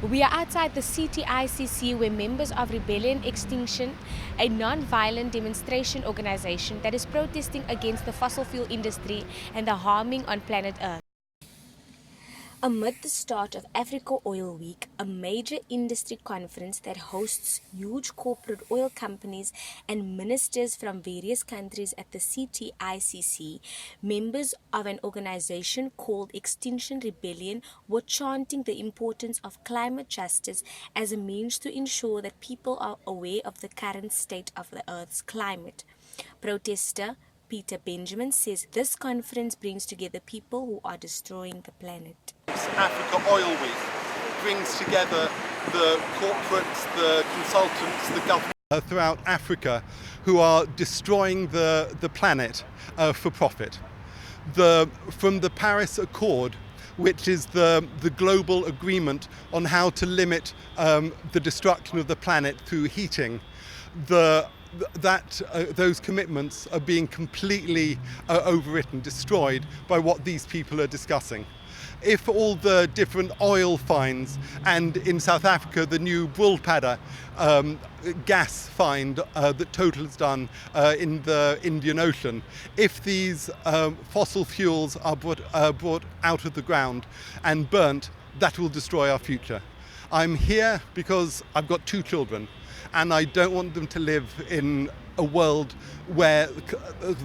We are outside the CTICC where members of Rebellion Extinction, a non-violent demonstration organization that is protesting against the fossil fuel industry and the harming on planet Earth. Amid the start of Africa Oil Week, a major industry conference that hosts huge corporate oil companies and ministers from various countries at the CTICC, members of an organization called Extinction Rebellion were chanting the importance of climate justice as a means to ensure that people are aware of the current state of the Earth's climate. Protester Peter Benjamin says this conference brings together people who are destroying the planet. Africa Oil Week brings together the corporates, the consultants, the government throughout Africa who are destroying the planet for profit. From the Paris Accord, which is the global agreement on how to limit the destruction of the planet through heating, those commitments are being completely overwritten, destroyed by what these people are discussing. If all the different oil finds, and in South Africa the new Bulpadda gas find that Total has done in the Indian Ocean, if these fossil fuels are brought out of the ground and burnt, that will destroy our future. I'm here because I've got 2 children, and I don't want them to live in a world where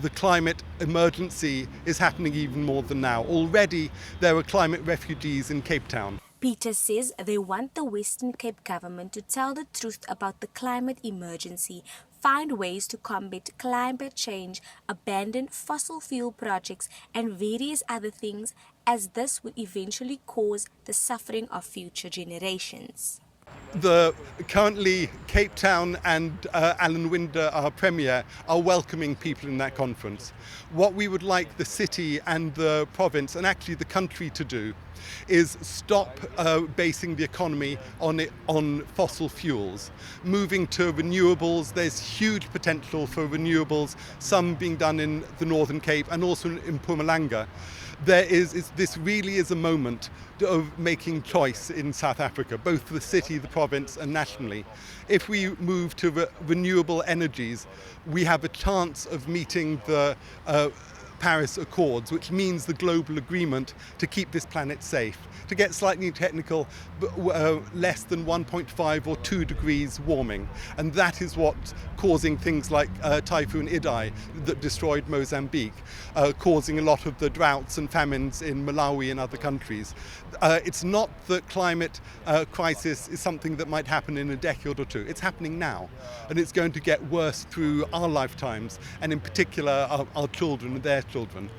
the climate emergency is happening even more than now. Already there are climate refugees in Cape Town. Peter says they want the Western Cape government to tell the truth about the climate emergency, find ways to combat climate change, abandon fossil fuel projects and various other things, as this would eventually cause the suffering of future generations. Currently Cape Town and Alan Winder, our Premier, are welcoming people in that conference. What we would like the city and the province, and actually the country, to do is stop basing the economy on fossil fuels, moving to renewables. There's huge potential for renewables, some being done in the Northern Cape and also in Mpumalanga. This really is a moment of making choice in South Africa, both for the city, the province and nationally. If we move to renewable energies, we have a chance of meeting the Paris Accords, which means the global agreement to keep this planet safe. To get slightly technical, less than 1.5 or 2 degrees warming. And that is what's causing things like Typhoon Idai that destroyed Mozambique, causing a lot of the droughts and famines in Malawi and other countries. It's not that climate crisis is something that might happen in a decade or 2. It's happening now. And it's going to get worse through our lifetimes, and in particular our children and their children.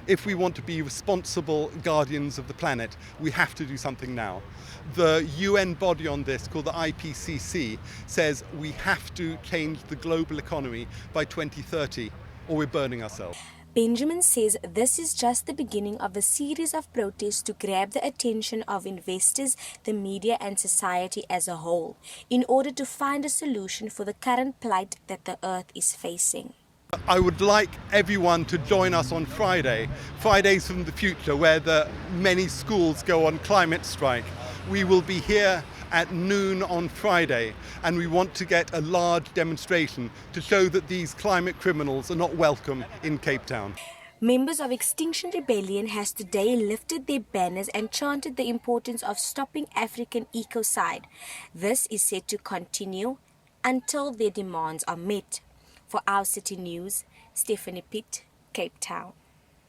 If we want to be responsible guardians of the planet, we have to do something now. The UN body on this, called the IPCC, says we have to change the global economy by 2030 or we're burning ourselves. Benjamin says this is just the beginning of a series of protests to grab the attention of investors, the media and society as a whole, in order to find a solution for the current plight that the Earth is facing. I would like everyone to join us on Fridays from the Future, where many schools go on climate strike. We will be here at noon on Friday, and we want to get a large demonstration to show that these climate criminals are not welcome in Cape Town. Members of Extinction Rebellion has today lifted their banners and chanted the importance of stopping African ecocide. This is set to continue until their demands are met. For Our City News, Stephanie Pitt, Cape Town.